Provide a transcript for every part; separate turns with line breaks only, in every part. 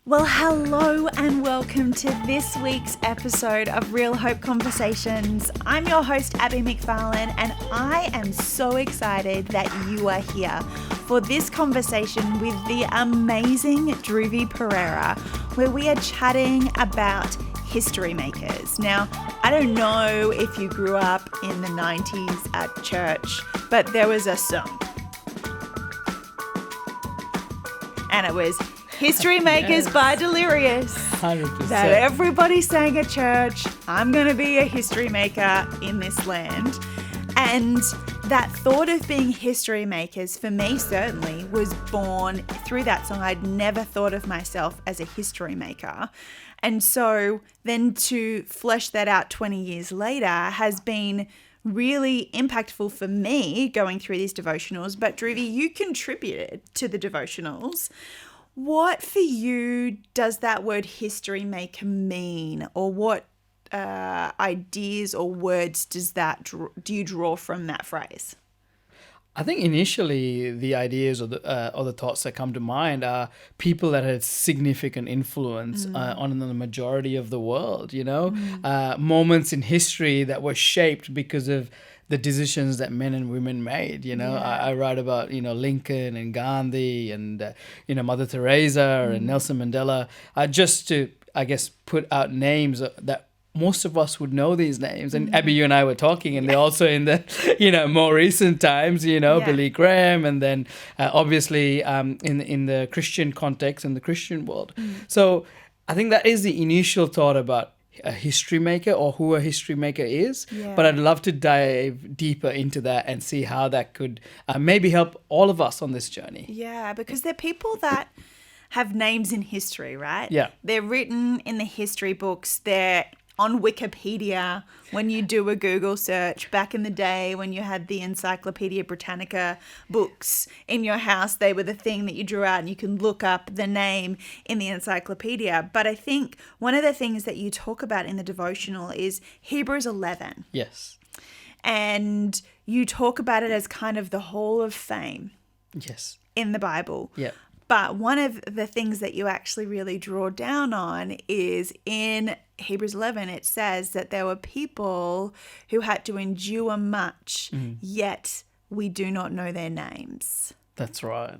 Well, hello and welcome to this week's episode of Real Hope Conversations. I'm your host, Abby McFarlane, and I am so excited that you are here for this conversation with the amazing Dhruvi Pereira, where we are chatting about history makers. Now, I don't know if you grew up in the 90s at church, but there was a song. And it was History Makers by Delirious.
100%.
That everybody sang at church. I'm going to be a history maker in this land. And that thought of being history makers for me certainly was born through that song. I'd never thought of myself as a history maker. And so then to flesh that out 20 years later has been really impactful for me going through these devotionals. But Dhruvi, you contributed to the devotionals. What for you does that word history maker mean, or what ideas or words do you draw from that phrase?
I think initially the ideas or the thoughts that come to mind are people that had significant influence on the majority of the world, moments in history that were shaped because of the decisions that men and women made. I write about, Lincoln and Gandhi and, Mother Teresa and Nelson Mandela, just to, I guess, put out names that most of us would know these names. And Abby, you and I were talking, and they're also in the, more recent times, Billy Graham, and then obviously in the Christian context, in the Christian world. So I think that is the initial thought about a history maker or who a history maker is. But I'd love to dive deeper into that and see how that could maybe help all of us on this journey.
Yeah, because they're people that have names in history, right?
Yeah.
They're written in the history books. They're on Wikipedia when you do a Google search. Back in the day when you had the Encyclopedia Britannica books in your house, they were the thing that you drew out and you can look up the name in the encyclopedia. But I think one of the things that you talk about in the devotional is Hebrews 11.
Yes.
And you talk about it as kind of the Hall of Fame.
Yes.
In the Bible.
Yeah.
But one of the things that you actually really draw down on is in Hebrews 11, it says that there were people who had to endure much, yet we do not know their names.
That's right.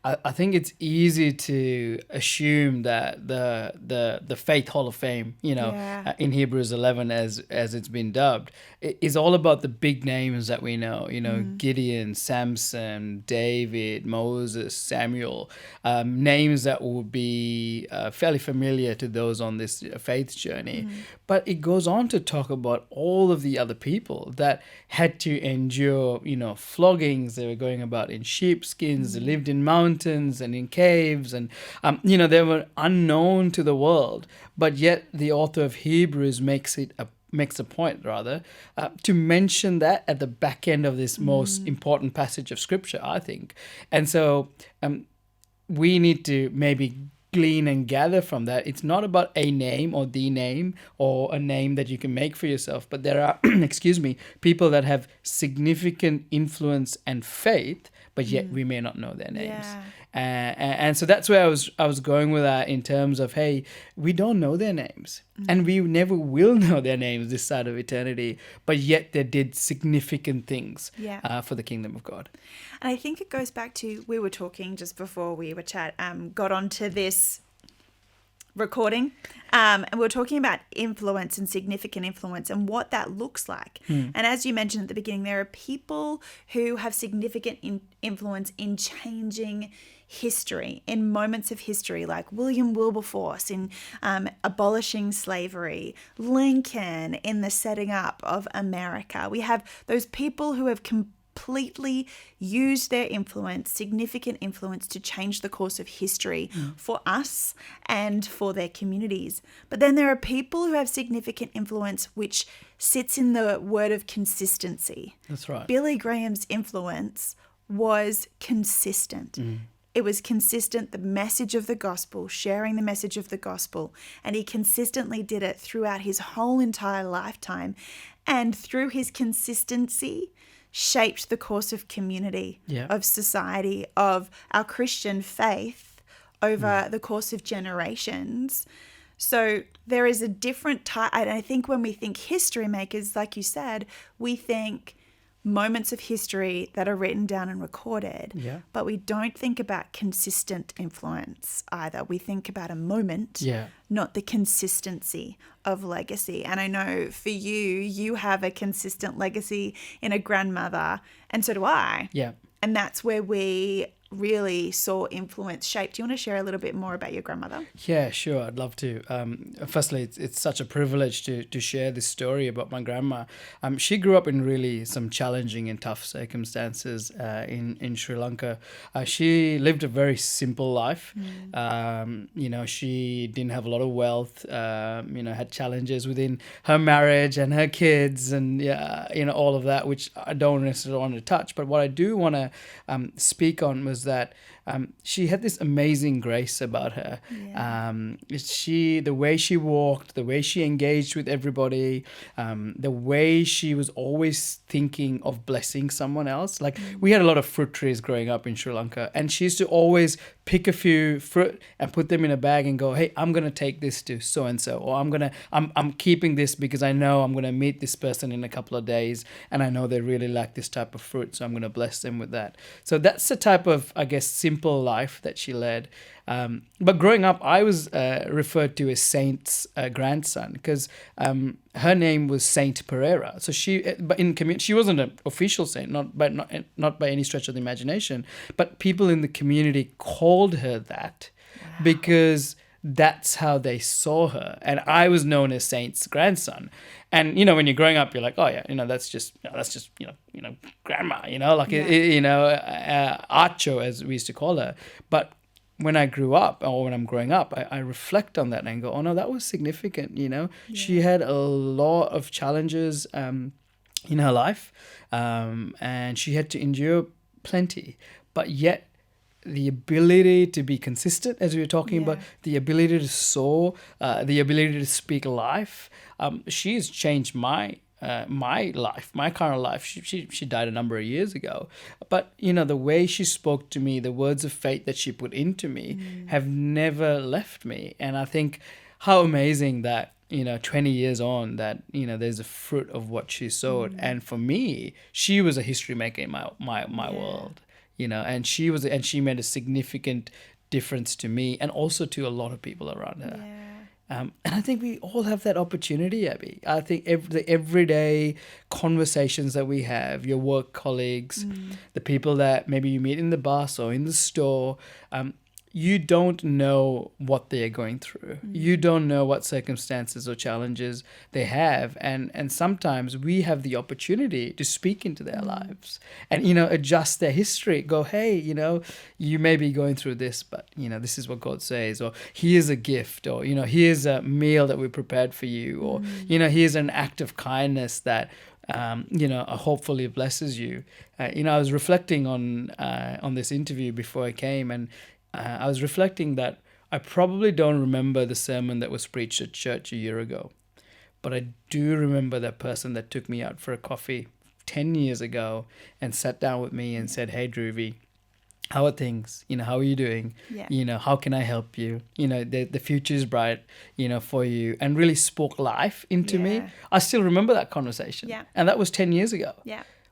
I think it's easy to assume that the Faith Hall of Fame, in Hebrews 11 as it's been dubbed, is all about the big names that we know, Gideon, Samson, David, Moses, Samuel, names that will be fairly familiar to those on this faith journey. But it goes on to talk about all of the other people that had to endure, floggings. They were going about in sheepskins, they lived in mountains and in caves, and they were unknown to the world. But yet the author of Hebrews makes a point to mention that at the back end of this most important passage of scripture, I think. And so we need to maybe glean and gather from that. It's not about a name or the name or a name that you can make for yourself, but there are people that have significant influence and faith, but yet we may not know their names. And so that's where I was going with that, in terms of, hey, we don't know their names, and we never will know their names this side of eternity, but yet they did significant things for the kingdom of God.
And I think it goes back to, we were talking just before we were got onto this recording, and we were talking about influence and significant influence and what that looks like. And as you mentioned at the beginning, there are people who have significant influence in changing history, in moments of history, like William Wilberforce in abolishing slavery, Lincoln in the setting up of America. We have those people who have completely used their influence, significant influence, to change the course of history for us and for their communities. But then there are people who have significant influence which sits in the word of consistency.
That's right.
Billy Graham's influence was consistent. It was consistent, the message of the gospel, sharing the message of the gospel. And he consistently did it throughout his whole entire lifetime. And through his consistency, shaped the course of community, of society, of our Christian faith over the course of generations. So there is a different type. And I think when we think history makers, like you said, we think moments of history that are written down and recorded.
Yeah.
But we don't think about consistent influence either. We think about a moment, not the consistency of legacy. And I know for you, you have a consistent legacy in a grandmother, and so do I.
Yeah.
And that's where we really saw influence shape. Do you want to share a little bit more about your grandmother?
Yeah, sure. I'd love to. Firstly, it's such a privilege to share this story about my grandma. She grew up in really some challenging and tough circumstances in Sri Lanka. She lived a very simple life. She didn't have a lot of wealth. Had challenges within her marriage and her kids, and all of that, which I don't necessarily want to touch. But what I do want to speak on was that she had this amazing grace about her. The way she walked, the way she engaged with everybody, the way she was always thinking of blessing someone else. Like we had a lot of fruit trees growing up in Sri Lanka, and she used to always pick a few fruit and put them in a bag and go, hey, I'm gonna take this to so and so, or I'm keeping this because I know I'm gonna meet this person in a couple of days, and I know they really like this type of fruit, so I'm gonna bless them with that. So that's the type of, I guess, simple life that she led. But growing up, I was referred to as Saint's grandson because her name was Saint Pereira. So she wasn't an official saint, not by any stretch of the imagination, but people in the community called her that because that's how they saw her. And I was known as Saint's grandson. And, when you're growing up, you're like, oh, yeah, that's just grandma, Acho, as we used to call her. But when I grew up, or when I'm growing up, I reflect on that and go, oh, no, that was significant, She had a lot of challenges in her life, and she had to endure plenty. But yet, the ability to be consistent, as we were talking about, the ability to sow, the ability to speak life, she's changed my life, my current life. She died a number of years ago, but the way she spoke to me, the words of faith that she put into me have never left me. And I think how amazing that 20 years on, that there's a fruit of what she sowed. And for me, she was a history maker in my world. And she made a significant difference to me and also to a lot of people around her. And I think we all have that opportunity, Abby. I think the everyday conversations that we have, your work colleagues, the people that maybe you meet in the bus or in the store, you don't know what they're going through. You don't know what circumstances or challenges they have. And sometimes we have the opportunity to speak into their lives and, adjust their history. Go, hey, you may be going through this, but, this is what God says. Or here's a gift. Or, here's a meal that we prepared for you. Or, here's an act of kindness that hopefully blesses you. I was reflecting on this interview before I came, and I was reflecting that I probably don't remember the sermon that was preached at church a year ago, but I do remember that person that took me out for a coffee 10 years ago and sat down with me and said, hey, Dhruvi, how are things? How are you doing? How can I help you? The future is bright, for you, and really spoke life into me. I still remember that conversation. And that was 10 years ago.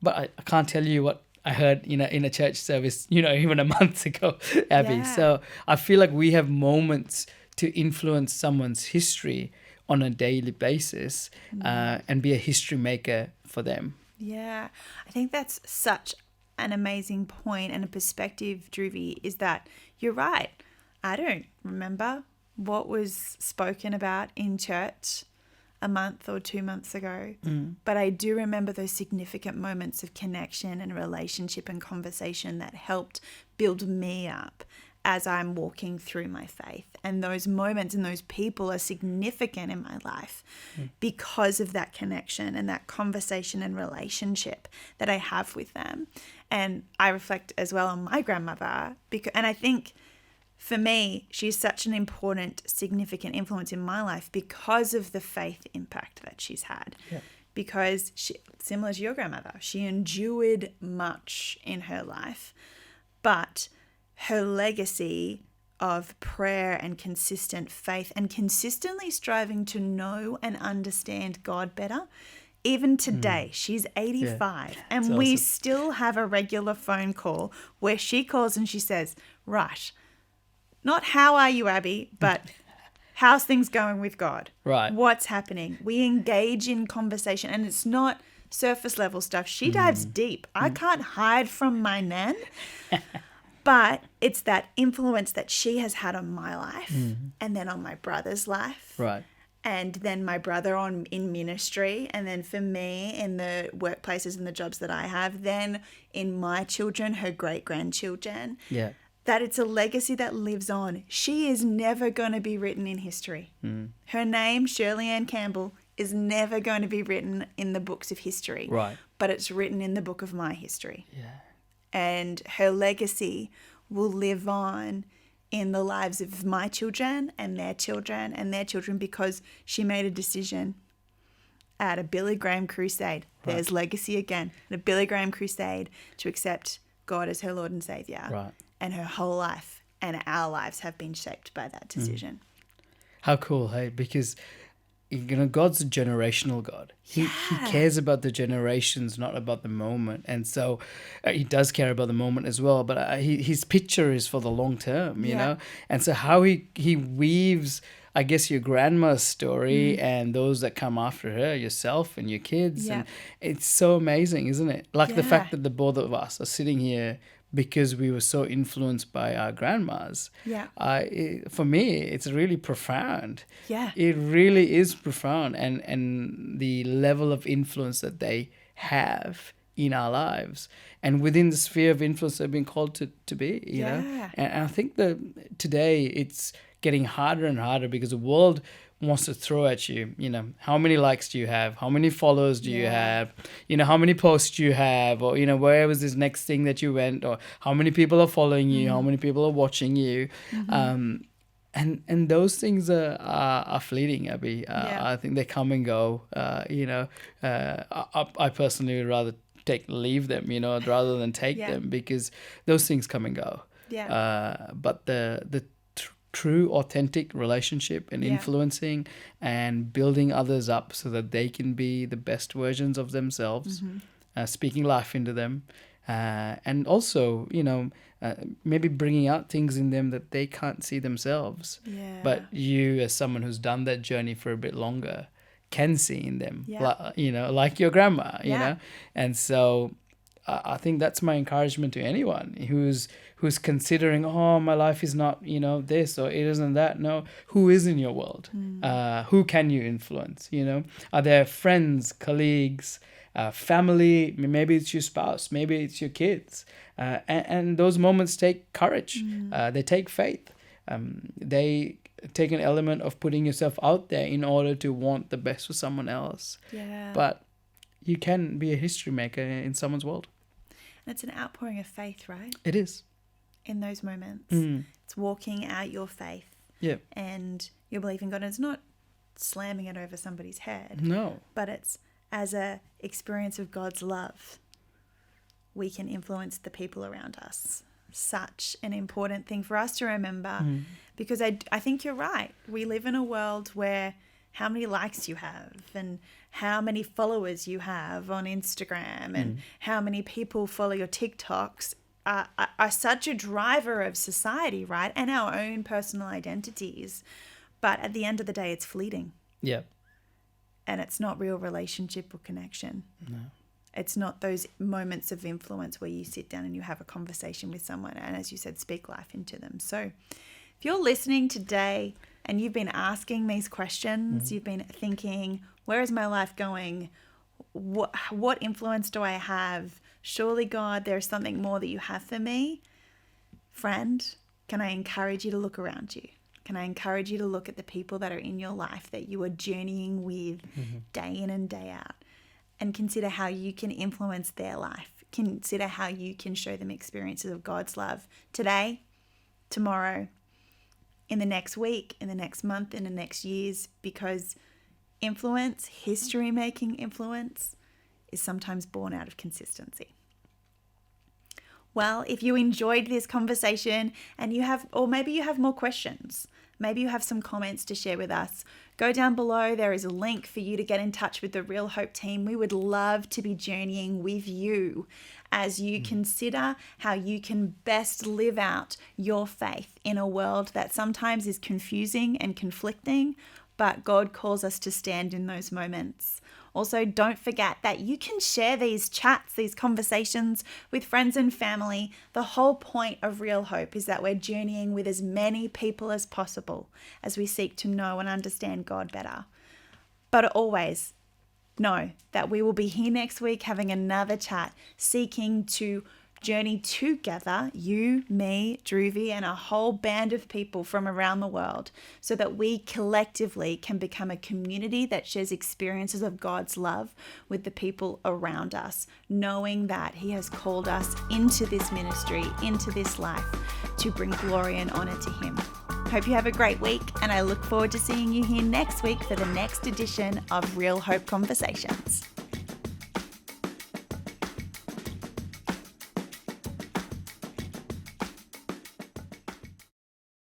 But I can't tell you what I heard, in a church service, even a month ago, Abby. So I feel like we have moments to influence someone's history on a daily basis and be a history maker for them.
Yeah, I think that's such an amazing point and a perspective, Dhruvi, is that you're right. I don't remember what was spoken about in church a month or 2 months ago. But I do remember those significant moments of connection and relationship and conversation that helped build me up as I'm walking through my faith. And those moments and those people are significant in my life because of that connection and that conversation and relationship that I have with them. And I reflect as well on my grandmother, and I think for me, she's such an important, significant influence in my life because of the faith impact that she's had. Because she, similar to your grandmother, she endured much in her life, but her legacy of prayer and consistent faith and consistently striving to know and understand God better. Even today, she's 85, and we
awesome.
still have a regular phone call where she calls and she says, right, not how are you, Abby, but how's things going with God?
Right.
What's happening? We engage in conversation, and it's not surface level stuff. She dives deep. I can't hide from my nan, but it's that influence that she has had on my life and then on my brother's life.
Right.
And then my brother in ministry, and then for me in the workplaces and the jobs that I have, then in my children, her great-grandchildren.
Yeah.
That it's a legacy that lives on. She is never going to be written in history. Her name, Shirley Ann Campbell, is never going to be written in the books of history.
Right.
But it's written in the book of my history.
Yeah.
And her legacy will live on in the lives of my children and their children and their children, because she made a decision at a Billy Graham crusade. There's legacy again. At a Billy Graham crusade, to accept God as her Lord and Savior.
Right.
And her whole life and our lives have been shaped by that decision.
How cool, hey? Because God's a generational God. He cares about the generations, not about the moment. And so he does care about the moment as well. But his picture is for the long term, you know? And so how he weaves, I guess, your grandma's story and those that come after her, yourself and your kids. And it's so amazing, isn't it? Like the fact that the both of us are sitting here because we were so influenced by our grandmas.
Yeah.
For me, it's really profound.
Yeah.
It really is profound. And the level of influence that they have in our lives and within the sphere of influence they've been called to be, you know? And I think that today it's getting harder and harder because the world wants to throw at you, you know, how many likes do you have? How many followers do you have? You know, how many posts do you have? Or, you know, where was this next thing that you went? Or how many people are following you? How many people are watching you? And those things are fleeting, Abby. I think they come and go. You know, I personally would rather leave them, you know, rather than take them, because those things come and go. But the true authentic relationship and influencing and building others up so that they can be the best versions of themselves, speaking life into them, and also, you know, maybe bringing out things in them that they can't see themselves, but you, as someone who's done that journey for a bit longer, can see in them, you know, like your grandma, you know. And so I think that's my encouragement to anyone who's considering, oh, my life is not, you know, this or it isn't that. No, who is in your world? Who can you influence? You know, are there friends, colleagues, family? Maybe it's your spouse, maybe it's your kids, and those moments take courage. They take faith. They take an element of putting yourself out there in order to want the best for someone else. But you can be a history maker in someone's world.
And it's an outpouring of faith, right?
It is.
In those moments. It's walking out your faith. And your belief in God. And it's not slamming it over somebody's head.
No.
But it's as a experience of God's love, we can influence the people around us. Such an important thing for us to remember, because I think you're right. We live in a world where how many likes you have and how many followers you have on Instagram and how many people follow your TikToks are such a driver of society, right? And our own personal identities. But at the end of the day, it's fleeting. And it's not real relationship or connection.
No.
It's not those moments of influence where you sit down and you have a conversation with someone and, as you said, speak life into them. So if you're listening today and you've been asking these questions, you've been thinking, where is my life going? What influence do I have? Surely, God, there's something more that you have for me. Friend, can I encourage you to look around you? Can I encourage you to look at the people that are in your life that you are journeying with day in and day out, and consider how you can influence their life. Consider how you can show them experiences of God's love today, tomorrow, in the next week, in the next month, in the next years, because influence, history-making influence, is sometimes born out of consistency. Well, if you enjoyed this conversation and maybe you have more questions, maybe you have some comments to share with us, go down below. There is a link for you to get in touch with the Real Hope team. We would love to be journeying with you as you consider how you can best live out your faith in a world that sometimes is confusing and conflicting, but God calls us to stand in those moments. Also, don't forget that you can share these chats, these conversations with friends and family. The whole point of Real Hope is that we're journeying with as many people as possible as we seek to know and understand God better. But always know that we will be here next week having another chat, seeking to journey together, you, me, Druvy, and a whole band of people from around the world, so that we collectively can become a community that shares experiences of God's love with the people around us, knowing that He has called us into this ministry, into this life, to bring glory and honor to Him. Hope you have a great week, and I look forward to seeing you here next week for the next edition of Real Hope Conversations.